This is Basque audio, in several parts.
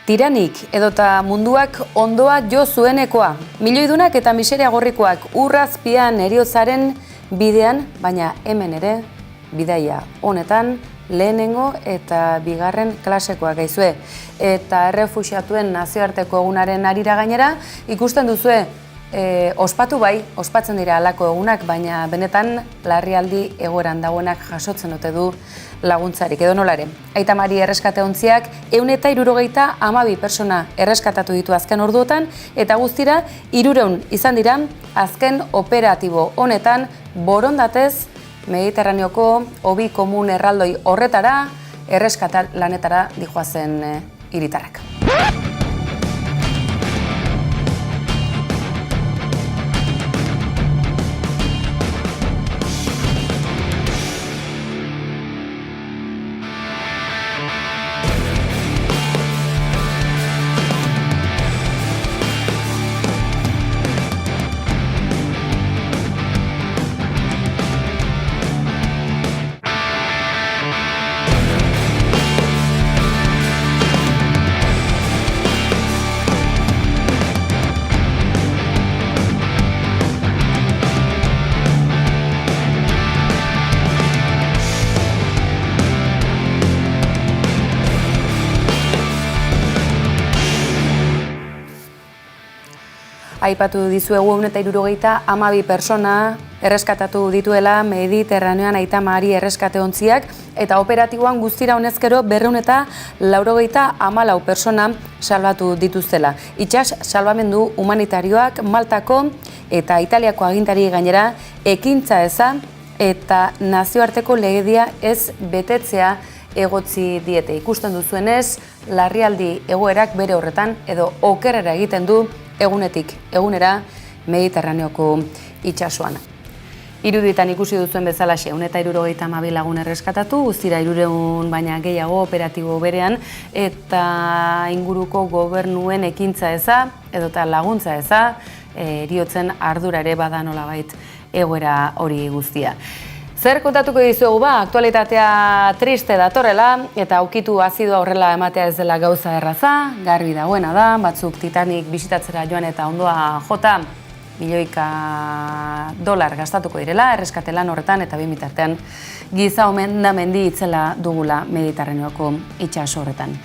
Tiranik edota munduak ondoa jo zuenekoa. Milioidunak eta miseria gorrikoak urrazpian heriotzaren bidean, baina hemen ere, bidaia honetan, lehenengo eta bigarren klasekoak gaizue. Eta errefuxiatuen nazioarteko egunaren arira gainera, ikusten duzue, ospatu bai, ospatzen dira halako egunak, baina benetan larrialdi egoeran dagoenak jasotzen dute du laguntzarik edo nolare. Aita Mari erreskate ontziak 162 pertsona erreskatatu ditu azken orduotan, eta guztira 300 izan dira azken operatibo honetan borondatez Mediterraneoko hobi komun erraldoi horretara erreskata lanetara dijoazen hiritarrak. Aipatu dizuegu 162 pertsona erreskatatu dituela Mediterraneoan Aita Mari erreskate ontziak, eta operatiboan guztira honezkero 294 pertsona salbatu dituztela. Itsas salbamendu humanitarioak Maltako eta Italiako agintari gainera ekintza eza eta nazioarteko legedia ez betetzea egotzi diete. Ikusten duzuenez, larrialdi egoerak bere horretan edo okerrera egiten du egunetik egunera Mediterraneoko itsasoan. Irudietan ikusi duzuen bezalaxe, 162 lagun erreskatatu, guztira 300 baina gehiago operatibo berean, eta inguruko gobernuen ekintza eza, edota laguntza eza, heriotzen ardura ere bada nolabait egoera hori guztia. Zer kontatuko dizuegu aktualitatea triste datorrela, eta aukitu azidoa horrela ematea ez dela gauza erraza, garbi dagoena da, batzuk Titanic bisitatzera joan eta ondoa jota milioika dolar gastatuko direla, erreskate lan horretan eta bien bitartean giza omendamendi itzela dugula Mediterraneoko itsaso horretan.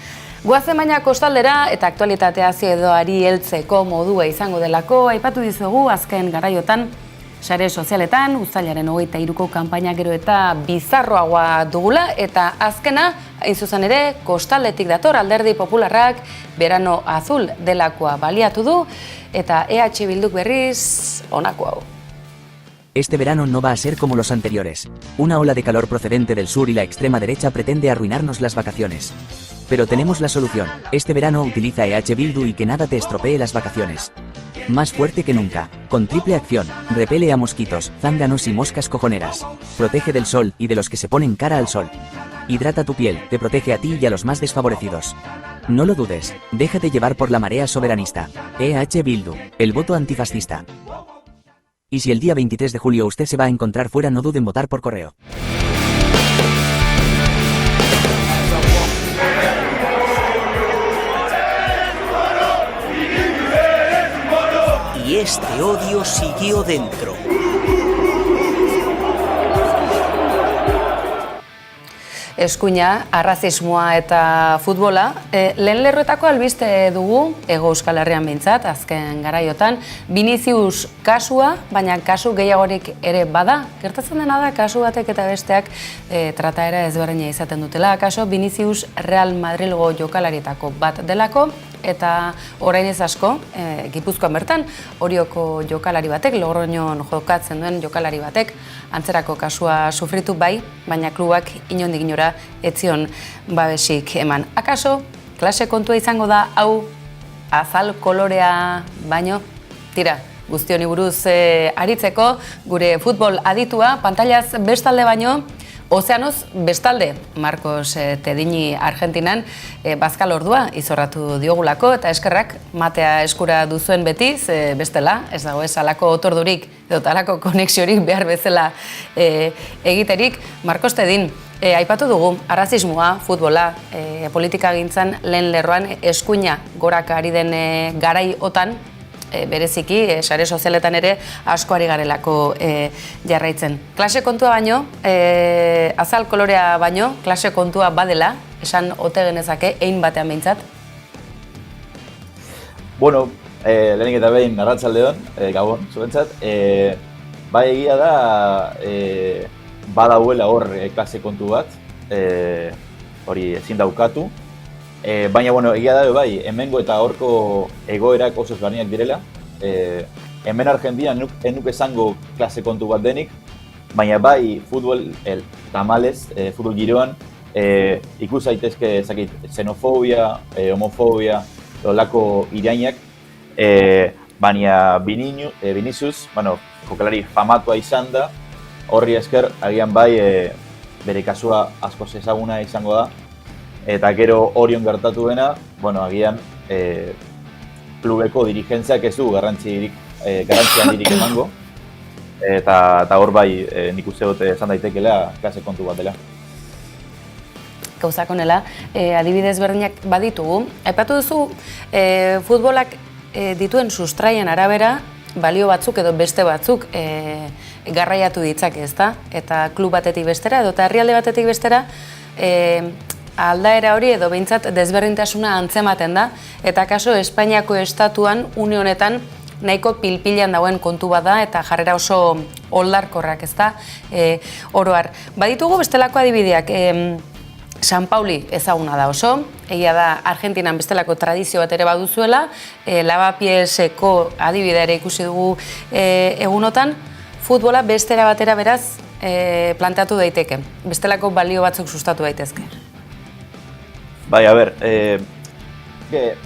Goazen baina kostaldera eta aktualitatea azidoari heltzeko modua izango delako, aipatu dizuegu azken garaiotan sare sozialetan, uztailaren 23ko kanpaina gero eta bizarroagoa dugula, eta azkena, hain zuzen ere, kostaldetik dator Alderdi Popularrak Verano Azul delakoa baliatu du, eta EH Bilduk berriz honako hau. Este verano no va a ser como los anteriores. Una ola de calor procedente del sur y la extrema derecha pretende arruinarnos las vacaciones. Pero tenemos la solución. Este verano utiliza EH Bildu y que nada te estropee las vacaciones. Más fuerte que nunca, con triple acción, repele a mosquitos, zánganos y moscas cojoneras. Protege del sol y de los que se ponen cara al sol. Hidrata tu piel, te protege a ti y a los más desfavorecidos. No lo dudes, déjate llevar por la marea soberanista. EH Bildu, el voto antifascista. Y si el día 23 de julio usted se va a encontrar fuera, no duden en votar por correo. Y este odio siguió dentro. Eskuina, arrazismoa eta futbola. Lehen lerroetako albiste dugu, Hego Euskal Herrian behintzat, azken garaiotan, Vinicius kasua, baina kasu gehiagorik ere bada. Gertatzen dena da, kasu batek eta besteak trataera ezberdina izaten dutela. Kaso, Vinicius Real Madrilgo jokalarietako bat delako, eta orain ez asko, Gipuzkoan bertan, Orioko jokalari batek, Logroñon jokatzen duen jokalari batek, antzerako kasua sufritu bai, baina klubak inondik inora etzion babesik eman. Akaso, klase kontua izango da, hau, azal kolorea baino, tira, guzti honi buruz aritzeko, gure futbol aditua, pantailaz bestalde baino, Ozeanoz, bestalde, Marcos Tedini Argentinan bazkal ordua izorratu diogulako eta eskerrak matea eskura duzuen beti, bestela, ez dago ez alako otordurik edo talako konexiorik behar bezala egiterik. Marcos Tedin, aipatu dugu, arrazismoa, futbola, politika gintzan lehen lerroan eskuina goraka ari den garaiotan, bereziki, sare sozialetan ere asko ari garelako jarraitzen. Klase kontua baino, azal kolorea baino, klase kontua badela, esan ote genezake, ein batean behintzat? Bueno, lehenik eta behin arratsaldeon, gabon, zuentzat. Bai egia da, badauela hor klase kontu bat, hori ezin daukatu. Baina, bueno, egia da, bai, hemengo eta horko egoerak oso ezberdinak direla. Hemen Argentinan enuk esango klase kontu bat denik, baina bai, futbol, tamalez, futbol giroan, ikus daitezke ezakit, xenofobia, homofobia, olako irainak, baina Vinicius, bueno, jokalari famatua izan da, horri esker, agian bai, bere kasua askoz ezaguna izango da, eta gero Orion gertatu dena, bueno, agian klubeko dirigentziak ez du garrantzi handirik emango, eta hor bai nik uste dut esan daitekela klase kontu bat dela. Gauzak honela, adibidez berdinak baditugu. Aipatu duzu, futbolak dituen sustraien arabera, balio batzuk edo beste batzuk garraiatu ditzake, ezta? Eta klub batetik bestera edo eta herrialde batetik bestera, aldaera hori edo behintzat desberdintasuna antzematen da, eta kaso Espainiako estatuan, une honetan, nahiko pilpilan dagoen kontu bat da, eta jarrera oso oldarkorrak, ezta, oroar. Baditugu bestelako adibideak, San Pauli ezaguna da oso, egia da Argentinan bestelako tradizio bat ere baduzuela, lavapieseko adibidea ere ikusi dugu egunotan, futbola bestera batera beraz planteatu daiteke, bestelako balio batzuk sustatu daitezke. Bai, a ber,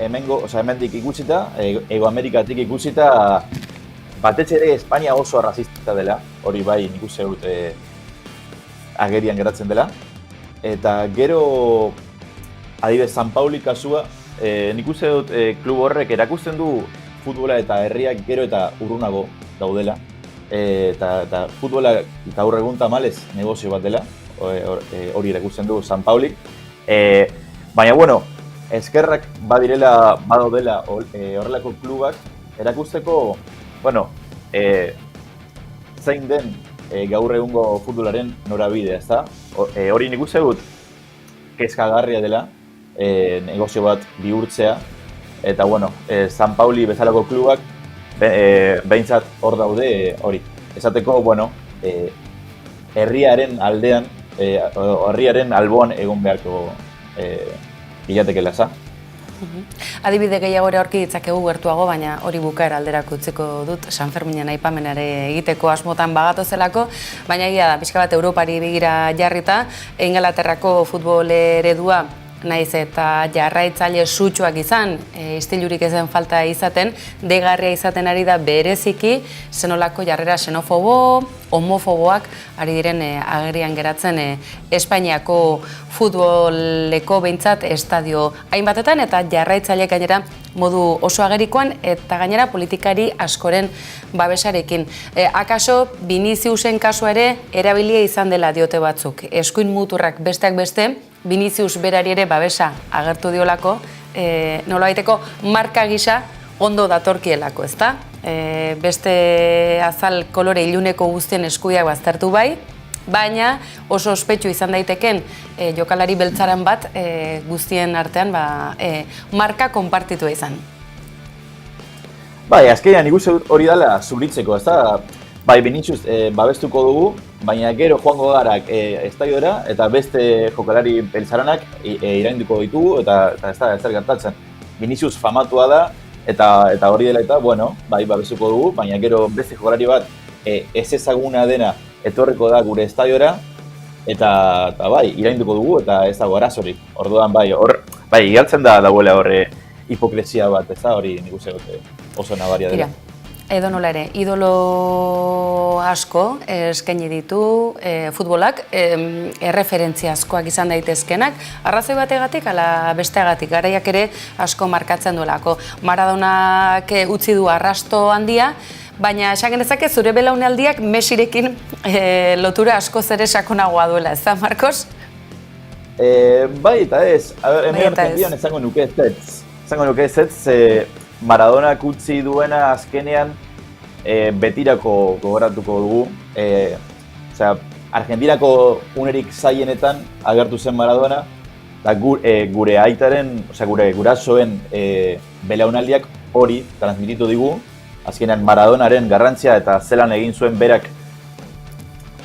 hemendik ikusita, Ego Amerikatik ikusita, batez ere Espainia oso arrazista dela, hori bai nik uste dut agerian geratzen dela. Eta gero, adibidez, San Pauli kasua, nik uste dut klub horrek erakusten du futbola eta herriak gero eta urrunago daudela. Eta futbola eta gaur egun tamalez negozio bat dela, hori erakusten du San Pauli. Baina, bueno, eskerrak badaudela horrelako klubak erakusteko, bueno, zein den gaur egungo futbolaren norabidea, ezta? Hori nik uste dut kezkagarria dela, negozio bat bihurtzea, eta, bueno, San Pauli bezalako klubak behintzat hor daude hori. Esateko, bueno, herriaren aldean, herriaren alboan egon beharko bilatekela, za? Adibide gehiago ere aurki ditzakegu gertuago, baina hori bukaera alderako utziko dut, San Ferminen aipamenare egiteko asmotan bagatozelako, baina egia da, pixka bat Europari begira jarrita, Ingalaterrako futbol eredua naiz eta jarraitzaile sutsuak izan, istilurik ezen falta izaten, degarria izaten ari da bereziki, zenolako jarrera xenofobo, homofoboak ari diren agerian geratzen Espainiako futboleko behintzat estadio hainbatetan eta jarraitzaile gainera modu oso agerikoan eta gainera politikari askoren babesarekin. Akaso Viniciusen kasua ere erabilia izan dela diote batzuk. Eskuin muturrak besteak beste, Vinicius berari ere babesa agertu diolako, nolabaiteko marka gisa ondo datorkielako, ezta? Beste azal kolore iluneko guztien eskubiak baztertu bai, baina oso ospetsu izan daiteken jokalari beltzaran bat guztien artean marka konpartitua izan. Bai, azkenean nik uste hori dela zuritzeko, ezta? Bai, Vinicius babestuko dugu, baina gero joango gara estadiora eta beste jokalari beltzaranak irainduko ditugu eta ez da ezer gertatzen. Vinicius famatua da eta hori dela eta, bueno, bai, babestuko dugu, baina gero beste jokalari bat ez ezaguna dena etorriko da gure estadiora eta bai, irainduko dugu eta ez dago arazorik. Orduan bai, galtzen da dagoela horre hipokresia bat, ez da hori nik uste oso nabaria dela. Edonola ere, idolo asko eskaini ditu futbolak, erreferentzia askoak izan daitezkenak, arrazoi bategatik ala besteagatik, garaiak ere asko markatzen duelako. Maradonak utzi du arrasto handia, baina esan genezake zure belaunaldiak Messirekin lotura asko ere sakonagoa duela, ez da, Marcos? Bai eta ez, hemen Argentinan esango nuke ezetz. Esango nuke ezetz, Maradonak utzi duena azkenean betirako gogoratuko dugu. Argentinako unerik zailenetan agertu zen Maradona, eta gure aitaren, gure gurasoen belaunaldiak hori transmititu digu. Azkenean Maradonaren garrantzia eta zelan egin zuen berak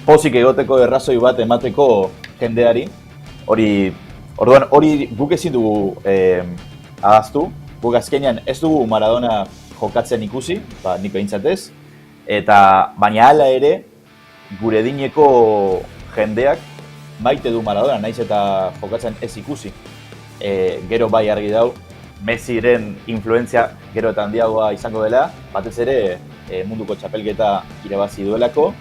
pozik egoteko errazoi bat emateko jendeari. Orduan hori guk ezin dugu ahaztu. Guk azkenean ez dugu Maradona jokatzen ikusi, nik behintzat ez. Baina hala ere, gure dineko jendeak maite du Maradona, nahiz eta jokatzen ez ikusi. Gero bai argi dau, Messiren influentzia gero eta handiagoa izango dela, batez ere munduko txapelketa irabazi duelako,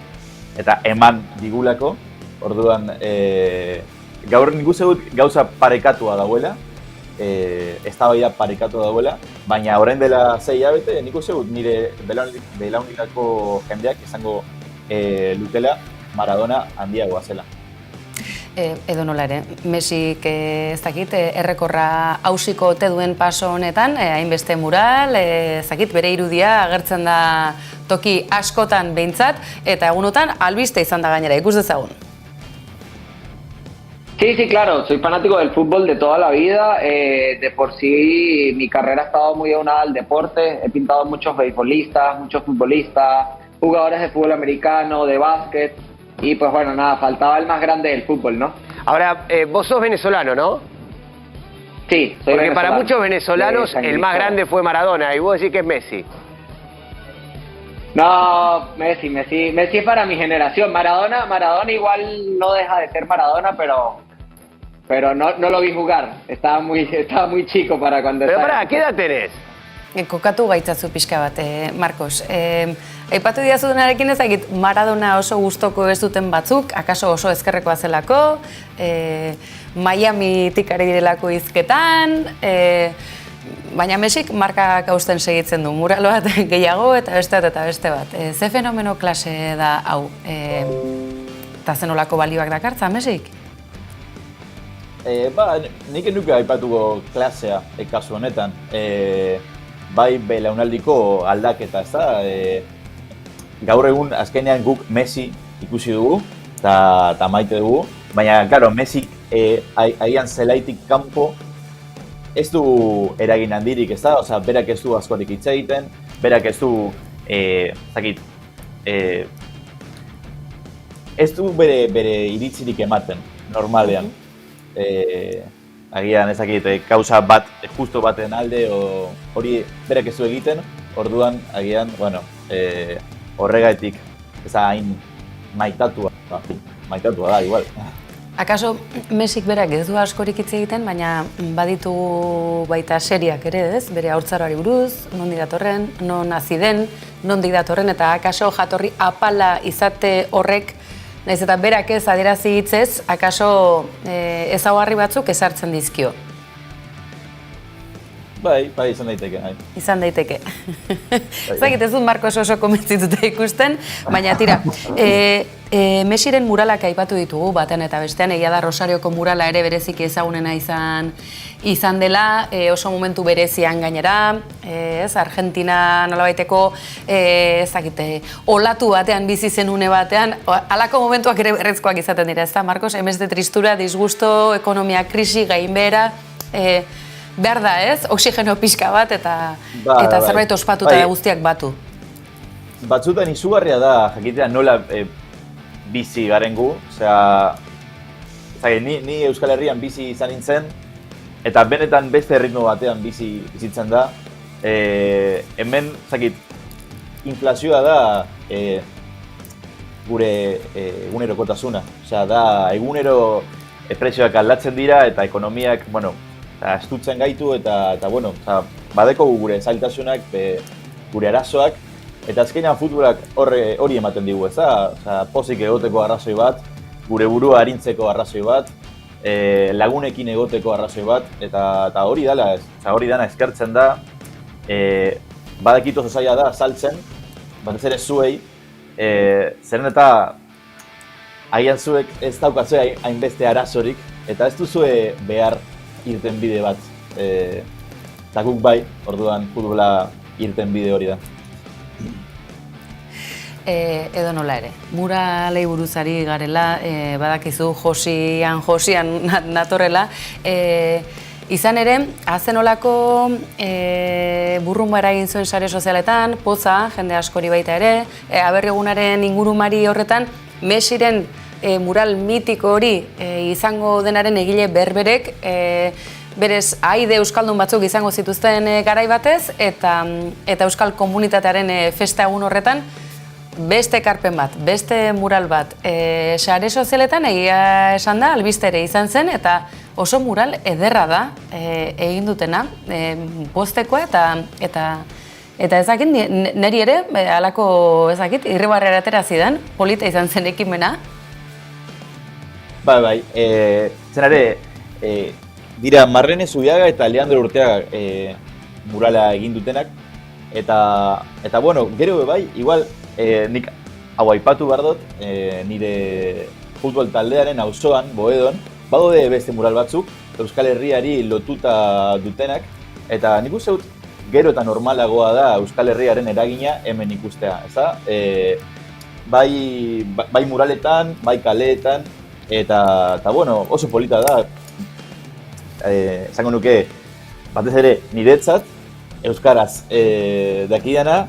eta eman digulako. Orduan, gaur nik uste dut gauza parekatua dauela, eztabaida parekatua dauela, baina orain dela 6 hilabete nik uste dut nire belaunaldiko jendeak izango lutela Maradona handiagoa zela. Edonola ere, Messik ez dakit, errekorra hausiko ote duen paso honetan, hainbeste mural, ez dakit, bere irudia agertzen da toki askotan behintzat, eta egunotan albiste izan da gainera, ikus dezagun. Sí, claro, soy fanático del fútbol de toda la vida, de por sí mi carrera ha estado muy aunada al deporte, he pintado muchos beisbolistas, muchos futbolistas, jugadores de fútbol americano, de básquet, y pues bueno, nada, faltaba el más grande del fútbol, ¿no? Ahora, vos sos venezolano, ¿no? Sí, soy Porque venezolano. para muchos venezolanos el más grande fue Maradona, y vos decís que es Messi. No, Messi es para mi generación. Maradona igual no deja de ser Maradona, pero no lo vi jugar. Estaba muy chico para cuando... Pero pará, ¿qué edad tenés? Kokatu gaitzazu pixka bat, Marcos. Aipatu diazu denarekin ezagit, Maradona oso gustoko ez duten batzuk, akaso oso ezkerrekoa zelako, Miamitik ari direlako hizketan, baina Messik markak hausten segitzen du, mural bat gehiago eta beste bat. Ze fenomeno klase da hau, eta zenolako balioak dakartza Messik? Nik nuke aipatuko klasea kasu honetan. Bai belaunaldiko aldaketa, ez da? Gaur egun azkenean guk Messi ikusi dugu eta maite dugu, baina, claro, Messi agian zelaitik kanpo ez du eragin handirik, ez da? Osea, berak ez du askorik hitz egiten, berak ez du, ez du bere iritzirik ematen, normalean. Agian ezakit, kausa bat, justo baten alde, hori berak ez du egiten, orduan, agian, bueno, horregatik ez da hain maitatua da, igual. Akaso Messik berak ez du askorik hitz egiten, baina baditu baita seriak ere, ez? Bere haurtzaroari buruz, nondik datorren, non hazi den, nondik datorren, eta akaso jatorri apala izate horrek, nahiz eta berak ez adierazi hitzez, akaso ezaugarri batzuk ezartzen dizkio. Bai, izan daiteke. Izan daiteke. Zagit ez dut Marcos oso konbentzituta ikusten, baina tira, Messiren muralak aipatu ditugu baten eta bestean, egia da Rosarioko murala ere bereziki ezagunena izan dela, oso momentu berezian gainera, Argentina nolabaiteko, olatu batean bizi zen une batean, halako momentuak ere berrezkoak izaten dira, ez da, Marcos? Hemen de tristura, disgusto, ekonomia krisi, gainbehera, behar da, ez? Oxigeno pixka bat eta zerbait ospatuta da guztiak batu. Batzutan izugarria da jakitea nola bizi garen gu, osea, ni Euskal Herrian bizi izan nintzen, eta benetan beste erritmo batean bizitzen da. Hemen, inflazioa da gure egunerokotasuna. Osea, da egunero prezioak aldatzen dira eta ekonomiak, bueno, estutzen gaitu eta bueno, badeko gure zailtasunak, gure arazoak, Eta azkenean futbolak hori ematen digu, ezta? Osea, pozik egoteko arrazoi bat, gure burua arintzeko arrazoi bat, lagunekin egoteko arrazoi bat, eta hori dela, hori dana eskertzen da, badakit oso zaila da saltzen, batez ere zuei, zeren eta agian zuek ez daukazue hainbeste arazorik, eta ez duzue behar irten bide bat, eta guk bai, orduan futbola irten bide hori da. Edo nola ere, muralei buruzari garela, badakizu josian natorrela, izan ere, azenolako burrunbara egin zuen sare sozialetan, poza, jende askori baita ere, aberrigunaren ingurumari horretan, Messiren mural mitiko hori izango denaren egile berberek, berez aide euskaldun batzuk izango zituzten garai batez, eta euskal komunitatearen festa egun horretan, beste ekarpen bat, beste mural bat, sare sozialetan egia esan da, albiste ere izan zen, eta oso mural ederra da egin dutena, postekoa eta ezakit, niri ere, halako ezakit, irribarrera atera zidan, polita izan zen ekimena. Bai, zenare, dira Marlene Zubiaga eta Leandro Urteaga murala egin dutenak, eta bueno, gero bai, igual, nik hau aipatu behar dut, nire futbol taldearen auzoan, Boedon, badaude beste mural batzuk, Euskal Herriari lotuta dutenak, eta nik uste dut gero eta normalagoa da Euskal Herriaren eragina hemen ikustea, ezta? Bai muraletan, bai kaleetan, eta bueno, oso polita da, esango nuke, batez ere niretzat, euskaraz dakidana,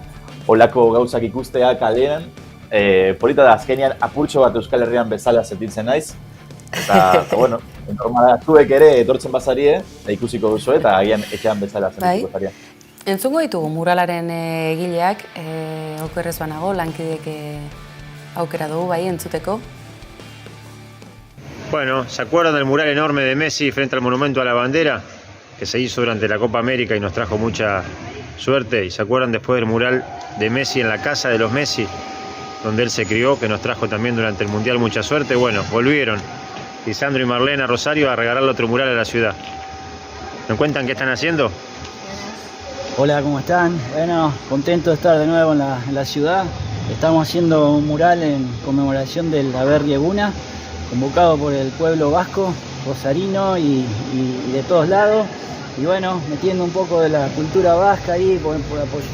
olako gauzak ikustea kalean, polita da azkenean apurtxo bat Euskal Herrian bezala sentitzen naiz, eta bueno, normala zuek ere etortzen bazarie, ikusiko duzu eta agian etxean bezala sentituko zaria. Entzungo ditugu muralaren egileak, okerrez banago, lankidek aukera dugu bai entzuteko. Bueno, ¿se acuerdan del mural enorme de Messi frente al Monumento a la Bandera? Que se hizo durante la Copa América y nos trajo mucha suerte. ¿Y se acuerdan después del mural de Messi en la casa de los Messi, donde él se crió, que nos trajo también durante el Mundial mucha suerte? Bueno, volvieron Lisandro y Marlene a Rosario a regalarle otro mural a la ciudad. ¿Me cuentan qué están haciendo? Hola, ¿cómo están? Bueno, contento de estar de nuevo en la ciudad. Estamos haciendo un mural en conmemoración del haber Yeguna, convocado por el pueblo vasco, rosarino y de todos lados. Y bueno, metiendo un poco de la cultura vasca ahí,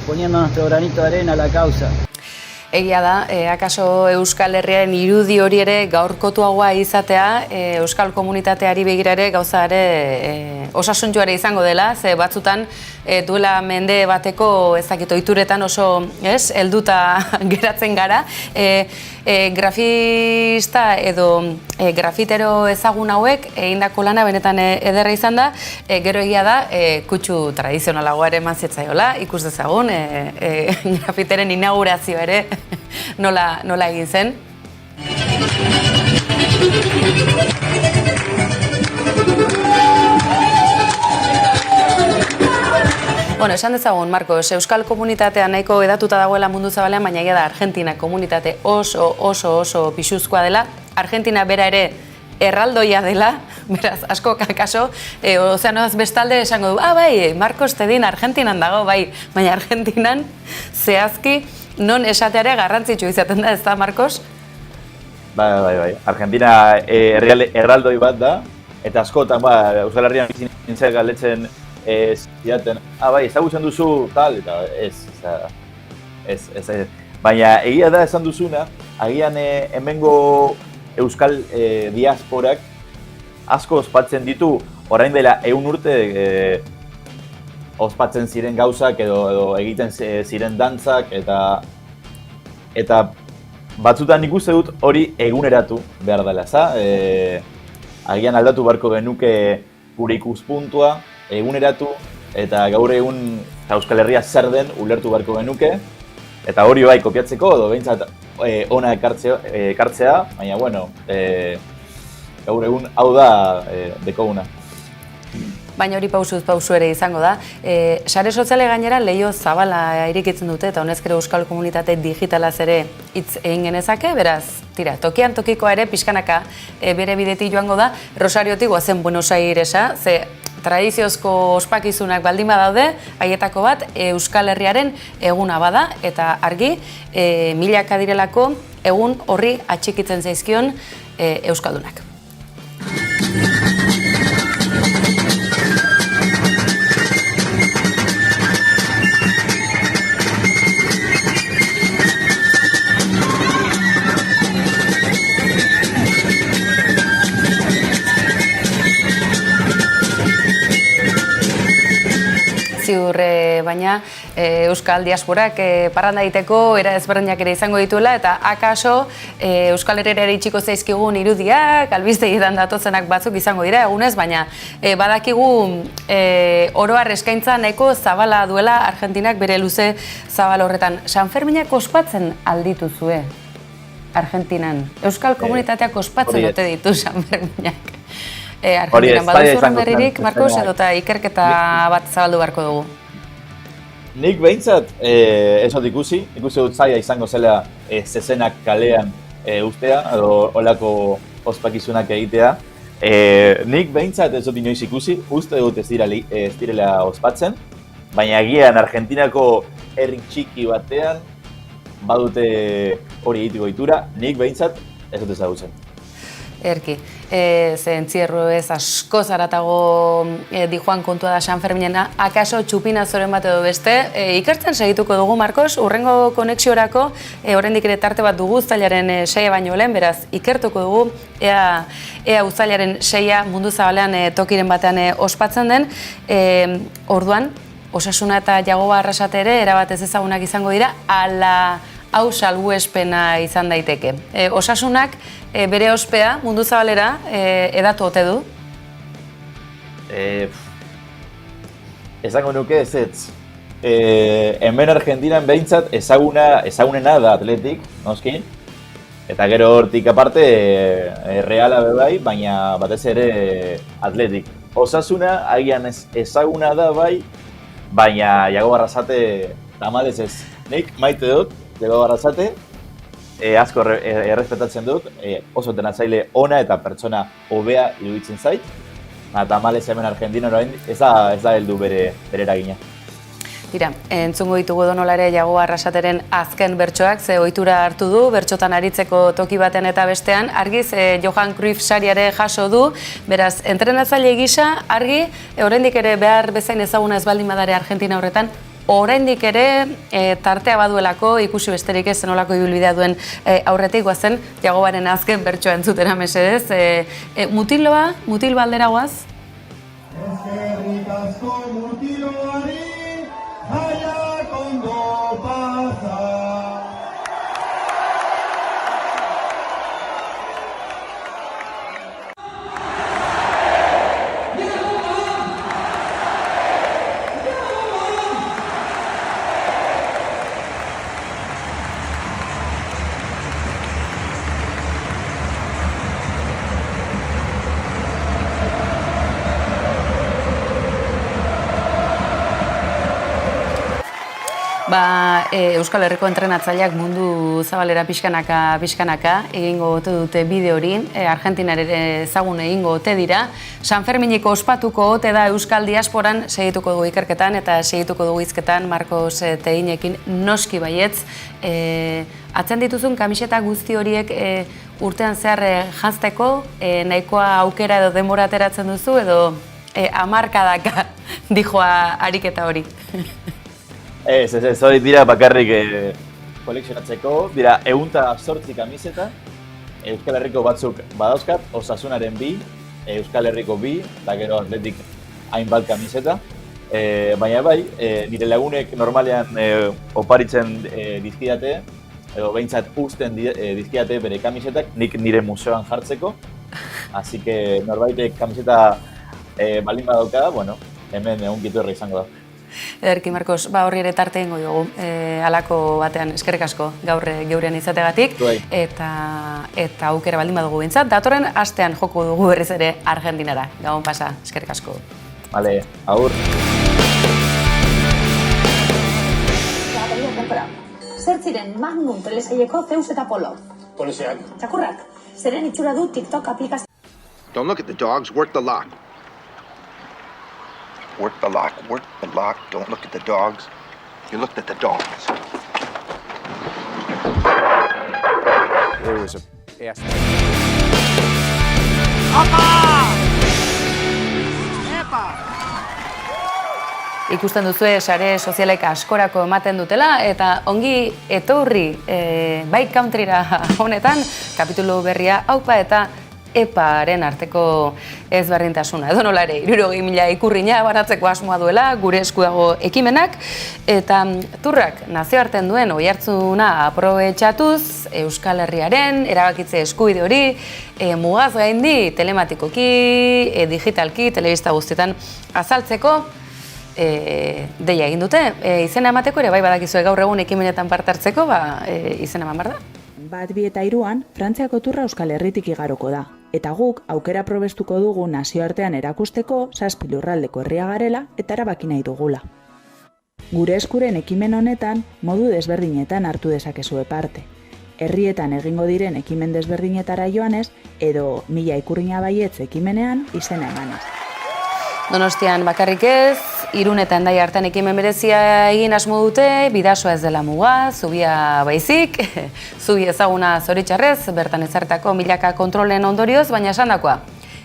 poniendo nuestro granito de arena a la causa. Egia da, akaso Euskal Herriaren irudi hori ere gaurkotuagoa izatea, Euskal komunitateari begira ere gauza ere osasuntxua ere izango dela, ze batzutan duela mende bateko ezakit ohituretan oso helduta geratzen gara. Grafista edo grafitero ezagun hauek egindako lana benetan ederra izan da, gero egia da kutsu tradizionalagoa ere eman zitzaiola, ikus dezagun grafiteren inaugurazio ere nola egin zen. Bueno, esan dezagun, Marcos, Euskal komunitatea nahiko edatuta dagoela mundu zabalean, baina egia da Argentina komunitate oso pixuzkoa dela. Argentina bera ere erraldoia dela, beraz, asko kakaso, ozeanoaz bestalde esango du, bai, Marcos Tedin Argentinan dago, bai, baina Argentinan zehazki non esateare garrantzitsu izaten da, ez da, Marcos? Bai. Argentina erraldoi bat da, eta askotan, Euskal Herrian nintzen galdetzen zidaten, bai, ezagutzen duzu, tal, eta ez. Baina egia da esan duzuna, agian hemengo Euskal diasporak asko ospatzen ditu, orain dela 100 urte ospatzen ziren gauzak edo egiten ziren dantzak, eta batzutan nik uste dut hori eguneratu behar dela, agian aldatu beharko genuke gure ikuspuntua, eguneratu, eta gaur egun Euskal Herria zer den ulertu beharko genuke, eta hori bai kopiatzeko, edo behintzat ona ekartzea, baina bueno, gaur egun hau da dekoguna. baina hori pausuz pausu ere izango da. Sare soziale gainera leio zabala irikitzen dute eta honezkero euskal komunitate digitalaz ere hitz egin genezake, beraz, tira, tokian tokikoa ere pixkanaka bere bidetik joango da. Rosariotik goazen Buenos Airesa, ze tradiziozko ospakizunak baldin badaude, haietako bat Euskal Herriaren eguna bada, eta argi, milaka direlako egun horri atxikitzen zaizkion euskaldunak. Ziur, baina Euskal diasporak parranda egiteko era ezberdinak ere izango dituela, eta akaso Euskal Herrera itxiko zaizkigun irudiak, albistegietan datozenak batzuk izango dira egunez, baina badakigu oro har eskaintza nahiko zabala duela Argentinak bere luze zabal horretan. Sanferminak ospatzen aldituzue Argentinan. Euskal komunitateak ospatzen dute ditu Sanferminak. Argentinan baduzu horren berririk, Marcos, edota ikerketa bat zabaldu beharko dugu? Nik behintzat, ez dut ikusi dut zaila izango zela zezenak kalean ustea, edo olako ospakizunak egitea. Nik behintzat ez dut inoiz ikusi, uste dut ez direla ospatzen, baina egian Argentinako herri txiki batean badute hori egiteko itura, nik behintzat ez dut ezagutzen. Erki, ze entzierro ez asko zaratago dijoan kontua da Sanferminena, akaso txupinazoren bat edo beste, ikertzen segituko dugu, Marcos, urrengo konexiorako, oraindik ere tarte bat dugu uztailaren 6 baino lehen, beraz, ikertuko dugu, ea uztailaren 6 mundu zabalean tokiren batean ospatzen den, orduan, Osasuna eta Jagoba Arrasate ere erabat ez ezagunak izango dira, ala hau salbuespena izan daiteke. Osasunak bere ospea mundu zabalera edatu ote du? Esango nuke ez. Hemen Argentinan behintzat ezagunena da Atletik, noski. Eta gero hortik aparte Reala bai, baina batez ere Atletik. Osasuna agian ezaguna da bai, baina Jagoba Arrasate tamalez ez. Nik maite dut Jagoba Arrasate, asko errespetatzen dut, oso tenatzaile ona eta pertsona hobea iruditzen zait. Tamalez hemen Argentina ez da heldu bere eragina. Tira, entzungo ditugu edonola ere Jagoba Arrasateren azken bertsoak, ze ohitura hartu du, bertsotan aritzeko toki batean eta bestean, argiz Johan Cruyff sariare jaso du, beraz, entrenatzaile gisa, argi, oraindik ere behar bezain ezaguna ez baldin badare Argentina horretan, oraindik ere tartea baduelako, ikusi besterik ez zenolako ibilbidea duen aurretik goazen Jagobaren azken bertsoa entzutera mesedez. Mutil baldera goaz? Eskerrik asko mutiloari, aiak ondo pasa. Euskal Herriko entrenatzaileak mundu zabalera pixkanaka egingo ote dute bide hori, Argentinare ezagun egingo ote dira. Sanferminiko ospatuko ote da Euskal diasporan, segituko dugu ikerketan eta segituko dugu hizketan Marcos Tehinekin noski baietz. Atzen dituzun kamiseta guzti horiek urtean zehar janzteko, nahikoa aukera edo denbora ateratzen duzu edo hamarkadaka dijoa ariketa hori. Ez, hori dira bakarrik kolekzionatzeko, dira 108 kamiseta, Euskal Herriko batzuk badauzkat, Osasunaren 2, Euskal Herriko 2, eta gero Atletik hainbat kamiseta. Baina bai, nire lagunek normalean oparitzen dizkidate, edo behintzat uzten dizkidate bere kamisetak, nik nire museoan jartzeko. Así que norbaitek kamiseta baldin badauka, bueno, hemen egunkitu erra izango da. Ederki, Marcos, horri ere tarte egingo dugu, halako batean eskerrik asko gaur geurean izategatik, eta aukera baldin badugu bintzat. Datorren astean joko dugu berriz ere Argentinara, gabon pasa, eskerrik asko. Vale, agur. Zer ziren Magnum telesaileko Zeus eta Apollo? Poliziak. Txakurrak, zeren itxura du TikTok aplikazio. Don't look at the dogs, work the lock. Work the lock, work the lock. Don't look at the dogs. You looked at the dogs. There was a Ikusten duzue sare sozialek askorako ematen dutela eta ongi etorri Bike Countryra honetan kapitulu berria aupa eta eparen arteko ezberdintasuna. Edo nola ere, 60.000 ikurrina banatzeko asmoa duela, gure esku dago ekimenak, eta turrak nazioarten duen oihartzuna aprobetxatuz Euskal Herriaren erabakitze eskubide hori mugaz gaindi telematikoki, digitalki, telebista guztietan azaltzeko deia egin dute. Izena emateko ere bai badakizue gaur egun ekimenetan parte hartzeko, izena eman behar da. Bat, bi eta hiruan, Frantziako turra Euskal Herritik igaroko da. Eta guk aukera probestuko dugu nazioartean erakusteko 7 lurraldeko herria garela eta erabaki nahi dugula. Gure eskuren ekimen honetan modu desberdinetan hartu dezakezue parte. Herrietan egingo diren ekimen desberdinetara joanez edo 1000 ikurrina baietz ekimenean izena emanez. Donostian bakarrik ez, Irun eta Hendai hartan ekimen berezia egin asmo dute, Bidasoa ez dela muga, Zubia baizik, Zubi ezaguna zoritxarrez, bertan ezartako milaka kontrolen ondorioz, baina esandakoa.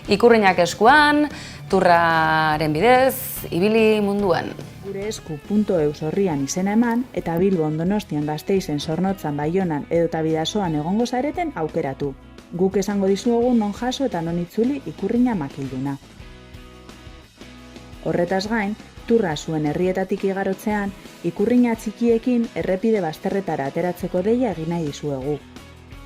Ikurrinak eskuan, turraren bidez, ibili munduan. Gure esku.eus horrian izena eman eta Bilbon, Donostian, Gasteizen, Zornotzan, Baionan edota Bidasoan egongo zareten aukeratu. Guk esango dizuegu non jaso eta non itzuli ikurrina makilduna. Horretaz gain, turra zuen herrietatik igarotzean, ikurrina txikiekin errepide bazterretara ateratzeko deia egin nahi dizuegu.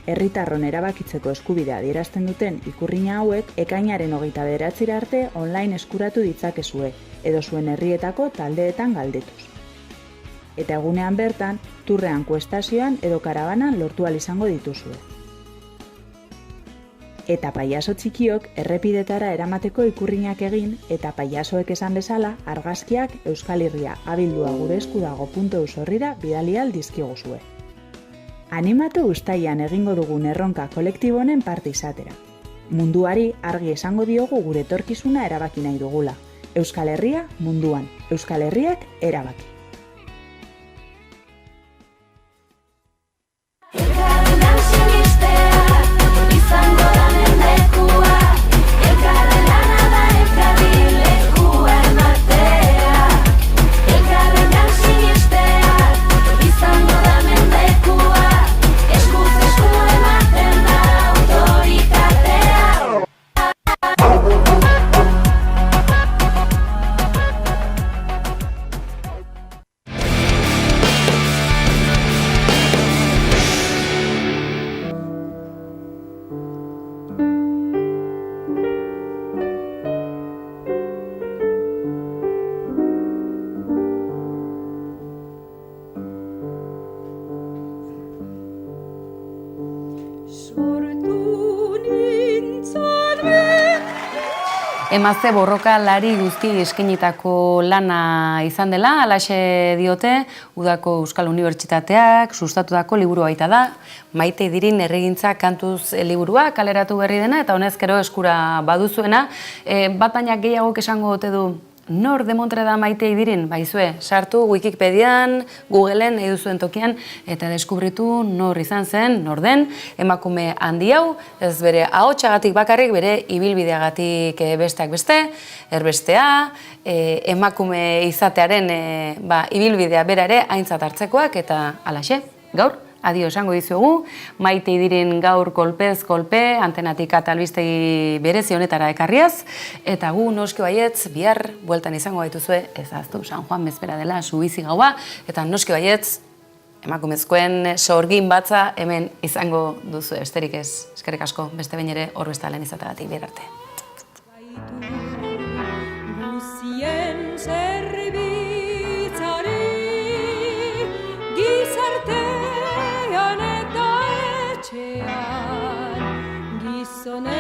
Herritarron erabakitzeko eskubidea adierazten duten ikurrina hauek ekainaren 29 arte online eskuratu ditzakezue, edo zuen herrietako taldeetan galdetuz. Eta egunean bertan, turrean kuestazioan edo karabanan lortu ahal izango dituzue. Eta paiaso txikiok errepidetara eramateko ikurrinak egin eta paiasoek esan bezala argazkiak Euskal Herria abildua gure eskudago.eus horrira bidali ahal dizkiguzue. Animatu uztailean egingo dugun erronka kolektibo honen parte izatera. Munduari argi esango diogu gure etorkizuna erabaki nahi dugula. Euskal Herria munduan, Euskal Herriak erabaki. Emazte borroka lari guzti eskinitako lana izan dela, halaxe diote, Udako Euskal Unibertsitateak sustatutako liburu baita da, Maite Idirin Herrigintza kantuz liburua kaleratu berri dena eta honezkero eskura baduzuena, bat baina gehiagok esango ote du, nor demontre da Maite Idirin? Baizue, sartu Wikipedian, Googleen nahi duzuen tokian eta deskubritu nor izan zen, nor den, emakume handi hau, ez bere ahotsagatik bakarrik, bere ibilbideagatik besteak beste, erbestea, emakume izatearen ibilbidea bera ere aintzat hartzekoak eta halaxe, gaur. Adio esango dizuegu, Maite Idirin gaur kolpez kolpe, Antenatik eta albistegi berezi honetara ekarriaz, eta gu noski baietz bihar bueltan izango gaituzue, ez ahaztu San Juan bezpera dela suizi gaua, eta noski baietz emakumezkoen sorgin batza hemen izango duzu esterik ez. Eskerrik asko, beste behin ere hor bestalen izateagatik bihar arte. Gizartean eta etxean, gizonen